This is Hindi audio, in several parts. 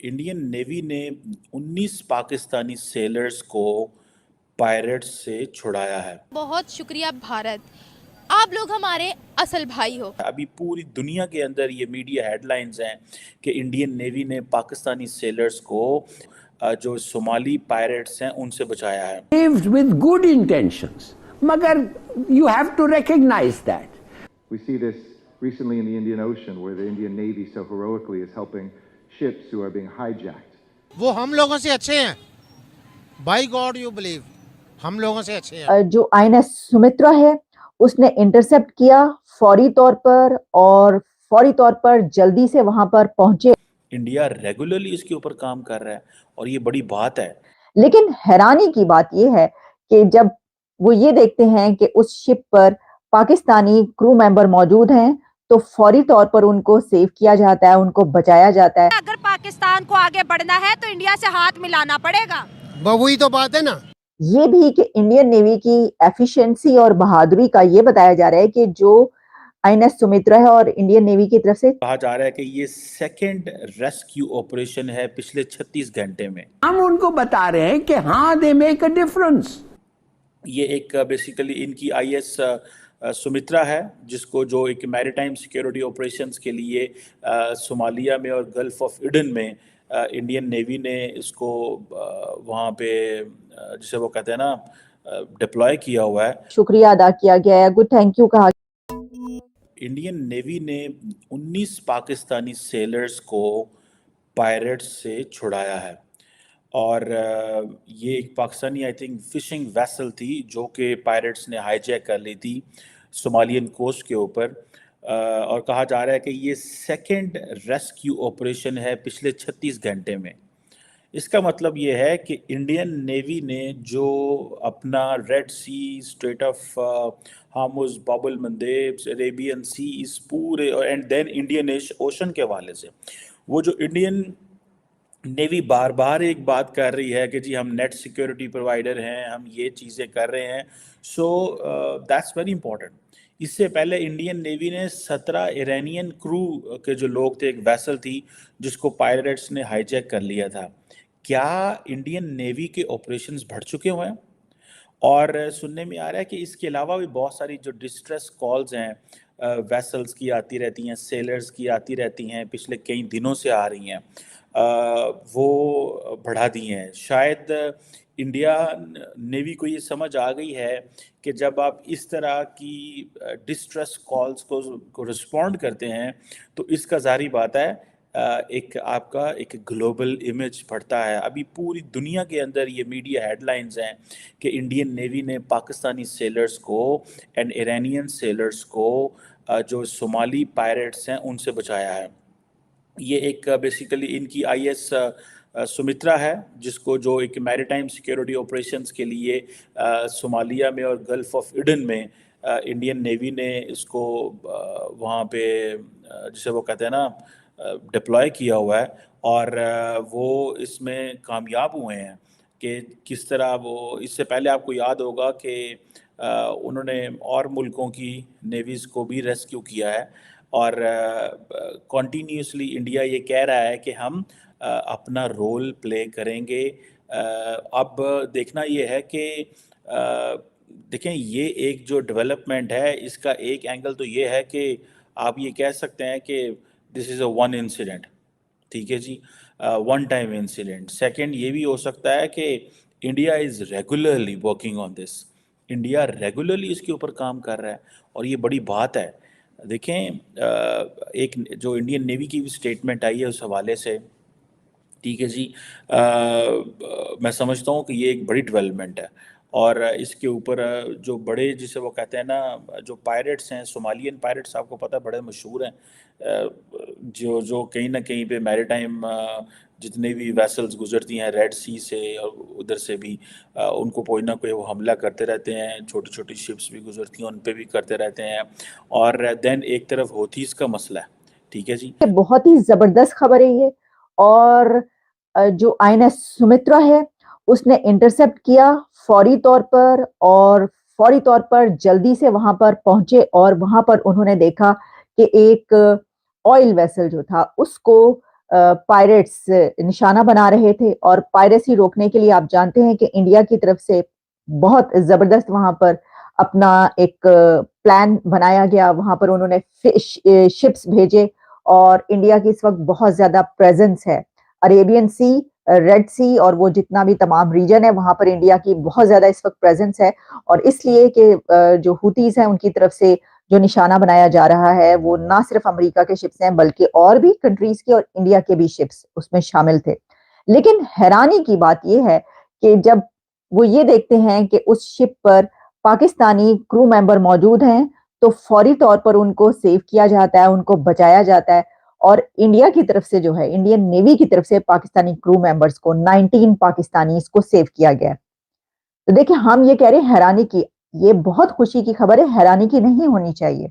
इंडियन नेवी ने 19 पाकिस्तानी सेलर्स को पायरेट्स से छुड़ाया है। बहुत शुक्रिया भारत, आप लोग हमारे असल भाई हो। अभी पूरी दुनिया के अंदर ये मीडिया हेडलाइंस हैं कि इंडियन नेवी ने पाकिस्तानी सेलर्स को जो सोमाली पायरेट्स हैं उनसे बचाया है। With good intentions, मगर you have to recognize that. We see this recently in the Indian Ocean, where the Indian Navy so heroically is helping ships who are being hijacked. वो हम लोगों से अच्छे हैं, by God you believe, हम लोगों से अच्छे हैं। जो INS सुमित्रा है उसने इंटरसेप्ट किया फौरी तौर पर, और फौरी तौर पर जल्दी से वहां पर पहुंचे। इंडिया रेगुलरली इसके ऊपर काम कर रहा है और ये बड़ी बात है। लेकिन हैरानी की बात यह है कि जब वो ये देखते हैं कि उस शिप पर पाकिस्तानी क्रू मेंबर मौजूद हैं तो फौरी तौर पर उनको सेव किया जाता है, उनको बचाया जाता है। अगर पाकिस्तान को आगे बढ़ना है तो इंडिया से हाथ मिलाना पड़ेगा। वही तो बात है ना। ये भी कि इंडियन नेवी की एफिशिएंसी और बहादुरी का ये बताया जा रहा है कि जो INS सुमित्रा है और इंडियन नेवी की तरफ से कहा जा रहा है कि ये सेकंड रेस्क्यू ऑपरेशन है पिछले 36 घंटे में। हम उनको बता रहे हैं कि हाँ, दे मेक अ डिफरेंस। ये एक बेसिकली इनकी IS सुमित्रा है, जिसको जो एक मैरीटाइम सिक्योरिटी ऑपरेशंस के लिए सोमालिया में और गल्फ ऑफ एडन में इंडियन नेवी ने इसको वहाँ पे जिसे वो कहते हैं ना डिप्लॉय किया हुआ है। शुक्रिया अदा किया गया है, गुड थैंक यू कहा। इंडियन नेवी ने 19 पाकिस्तानी सेलर्स को पायरेट्स से छुड़ाया है और ये एक Pakistani I think fishing vessel थी जो कि पायरेट्स ने हाईजैक कर ली थी सोमालियन कोस्ट के ऊपर। और कहा जा रहा है कि ये सेकंड रेस्क्यू ऑपरेशन है पिछले 36 घंटे में। इसका मतलब ये है कि इंडियन नेवी ने जो अपना red sea, strait of Hormuz, Bab al मंदेब, Arabian सी, इस पूरे एंड देन इंडियन ओशन के हवाले से वो जो इंडियन नेवी बार बार एक बात कर रही है कि जी हम नेट सिक्योरिटी प्रोवाइडर हैं, हम ये चीज़ें कर रहे हैं। So that's very important. इससे पहले इंडियन नेवी ने 17 ईरानियन क्रू के जो लोग थे, एक वेसल थी जिसको पायरेट्स ने हाईजैक कर लिया था। क्या इंडियन नेवी के ऑपरेशंस बढ़ चुके हुए हैं? और सुनने में आ रहा है कि इसके अलावा भी बहुत सारी जो डिस्ट्रेस कॉल्स हैं वेसल्स की आती रहती हैं, सेलर्स की आती रहती हैं, पिछले कई दिनों से आ रही हैं, वो बढ़ा दी हैं। शायद इंडिया नेवी को ये समझ आ गई है कि जब आप इस तरह की डिस्ट्रेस कॉल्स को रिस्पॉन्ड करते हैं तो इसका ज़ाहिर बात है एक आपका एक ग्लोबल इमेज बढ़ता है। अभी पूरी दुनिया के अंदर ये मीडिया हेडलाइंस हैं कि इंडियन नेवी ने पाकिस्तानी सेलर्स को एंड ईरानियन सेलर्स को जो सोमाली पायरेट्स हैं उनसे बचाया है। ये एक बेसिकली इनकी IS सुमित्रा है, जिसको जो एक मैरीटाइम सिक्योरिटी ऑपरेशंस के लिए सोमालिया में और गल्फ ऑफ एडन में इंडियन नेवी ने इसको वहाँ पे जिसे वो कहते हैं ना डिप्लॉय किया हुआ है और वो इसमें कामयाब हुए हैं कि किस तरह वो, इससे पहले आपको याद होगा कि उन्होंने और मुल्कों की नेवीज़ को भी रेस्क्यू किया है और कॉन्टीन्यूसली इंडिया ये कह रहा है कि हम अपना रोल प्ले करेंगे। अब देखना ये है कि देखें, ये एक जो डेवलपमेंट है इसका एक एंगल तो ये है कि आप ये कह सकते हैं कि this is a one incident, ठीक है जी, वन टाइम इंसिडेंट। सेकंड ये भी हो सकता है कि India is regularly working on this, India regularly इसके ऊपर काम कर रहा है और ये बड़ी बात है। देखें, एक जो इंडियन नेवी की भी स्टेटमेंट आई है उस हवाले से, ठीक है जी, मैं समझता हूँ कि ये एक बड़ी डेवलपमेंट है और इसके ऊपर जो बड़े जिसे वो कहते हैं ना जो पायरेट्स हैं, सोमालियन पायरेट्स आपको पता है बड़े मशहूर हैं, जो कहीं ना कहीं पे मैरीटाइम जितने भी वेसल्स गुजरती हैं रेड सी से और उधर से भी उनको कोई ना कोई वो हमला करते रहते हैं, छोटी छोटी शिप्स भी गुजरती हैं उन पे भी करते रहते हैं। और देन एक तरफ हौथीस का मसला है, ठीक है जी। बहुत ही जबरदस्त खबर है ये, और जो INS सुमित्रा है उसने इंटरसेप्ट किया फौरी तौर पर, और फौरी तौर पर जल्दी से वहां पर पहुंचे और वहां पर उन्होंने देखा कि एक ऑयल वेसल जो था उसको पायरेट्स निशाना बना रहे थे। और पायरेसी रोकने के लिए आप जानते हैं कि इंडिया की तरफ से बहुत जबरदस्त वहां पर अपना एक प्लान बनाया गया। वहां पर उन्होंने शिप्स भेजे और इंडिया की इस वक्त बहुत ज्यादा प्रेजेंस है। अरेबियन सी, रेड सी और वो जितना भी तमाम रीजन है वहां पर इंडिया की बहुत ज्यादा इस वक्त प्रेजेंस है। और इसलिए कि जो हुतीज हैं उनकी तरफ से जो निशाना बनाया जा रहा है वो ना सिर्फ अमेरिका के शिप्स हैं बल्कि और भी कंट्रीज के और इंडिया के भी शिप्स उसमें शामिल थे। लेकिन हैरानी की बात यह है कि जब वो ये देखते हैं कि उस शिप पर पाकिस्तानी क्रू मेंबर मौजूद हैं तो फौरी तौर पर उनको सेव किया जाता है, उनको बचाया जाता है। और इंडिया की तरफ से जो है, इंडियन नेवी की तरफ से पाकिस्तानी क्रू मेंबर्स को 19 पाकिस्तानी को सेव किया गया। तो देखिए, हम ये कह रहे हैं हैरानी की, ये बहुत खुशी की खबर है, हैरानी की नहीं होनी चाहिए।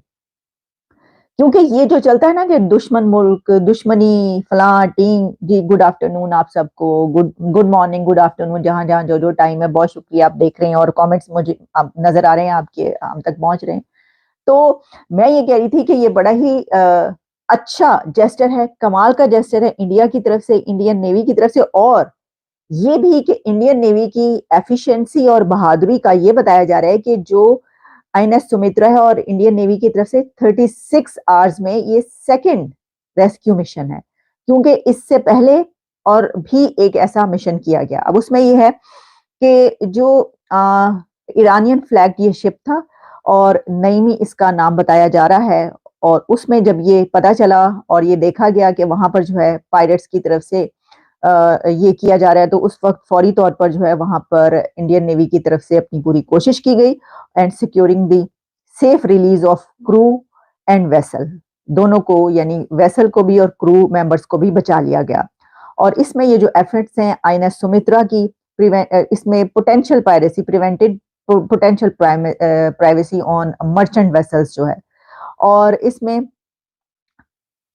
क्योंकि ये जो चलता है ना कि दुश्मन मुल्क, दुश्मनी, फलां टीम, जी गुड आफ्टरनून आप सबको, गुड मॉर्निंग, गुड आफ्टरनून, जहां जहां जो जो टाइम है, बहुत शुक्रिया आप देख रहे हैं और कमेंट्स मुझे नजर आ रहे हैं आपके, हम तक पहुंच रहे हैं। तो मैं ये कह रही थी कि ये बड़ा ही अच्छा जेस्टर है, कमाल का जेस्टर है इंडिया की तरफ से, इंडियन नेवी की तरफ से। और ये भी कि इंडियन नेवी की एफिशिएंसी और बहादुरी का ये बताया जा रहा है कि जो आईएनएस सुमित्रा है और इंडियन नेवी की तरफ से 36 आवर्स में ये सेकंड रेस्क्यू मिशन है। क्योंकि इससे पहले और भी एक ऐसा मिशन किया गया। अब उसमें ये है कि जो ईरानियन फ्लैग ये शिप था और नईमी इसका नाम बताया जा रहा है। और उसमें जब ये पता चला और ये देखा गया कि वहां पर जो है पायरेट्स की तरफ से ये किया जा रहा है, तो उस वक्त फौरी तौर पर जो है वहां पर इंडियन नेवी की तरफ से अपनी पूरी कोशिश की गई and securing the safe release of crew and vessel, दोनों को, यानी वेसल को भी और क्रू मेंबर्स को भी बचा लिया गया। और इसमें ये जो एफर्ट्स हैं आईएनएस सुमित्रा की, इसमें potential piracy prevented, potential privacy on merchant vessels जो है। और इसमें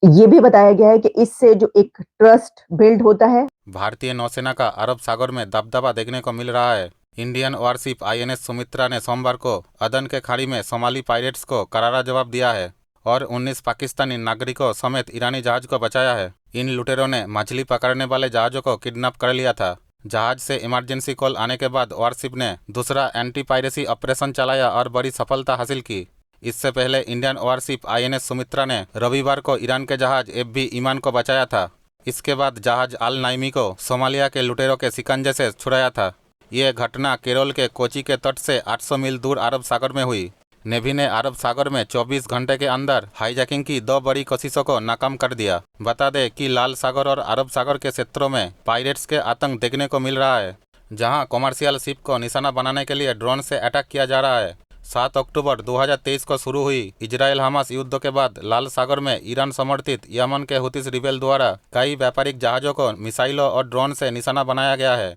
ये भी बताया गया है कि इससे जो एक ट्रस्ट बिल्ड होता है। भारतीय नौसेना का अरब सागर में दबदबा देखने को मिल रहा है। इंडियन वारशिप आईएनएस सुमित्रा ने सोमवार को अदन के खाड़ी में सोमाली पायरेट्स को करारा जवाब दिया है और 19 पाकिस्तानी नागरिकों समेत ईरानी जहाज को बचाया है। इन लुटेरों ने मछली पकड़ने वाले जहाजों को किडनैप कर लिया था। जहाज से इमरजेंसी कॉल आने के बाद वारशिप ने दूसरा एंटी पायरेसी ऑपरेशन चलाया और बड़ी सफलता हासिल की। इससे पहले इंडियन वारशिप आईएनएस सुमित्रा ने रविवार को ईरान के जहाज एफबी ईमान को बचाया था। इसके बाद जहाज अल नाइमी को सोमालिया के लुटेरों के शिकंजे से छुड़ाया था। ये घटना केरल के कोची के तट से 800 मील दूर अरब सागर में हुई। नेवी ने अरब सागर में 24 घंटे के अंदर हाईजैकिंग की 2 बड़ी कोशिशों को नाकाम कर दिया। बता दें कि लाल सागर और अरब सागर के क्षेत्रों में पायरेट्स के आतंक देखने को मिल रहा है, जहां कमर्शियल शिप को निशाना बनाने के लिए ड्रोन से अटैक किया जा रहा है। 7 अक्टूबर 2023 को शुरू हुई इजराइल हमास युद्ध के बाद लाल सागर में ईरान समर्थित यमन के हुतीस रिबेल द्वारा कई व्यापारिक जहाजों को मिसाइलों और ड्रोन से निशाना बनाया गया है।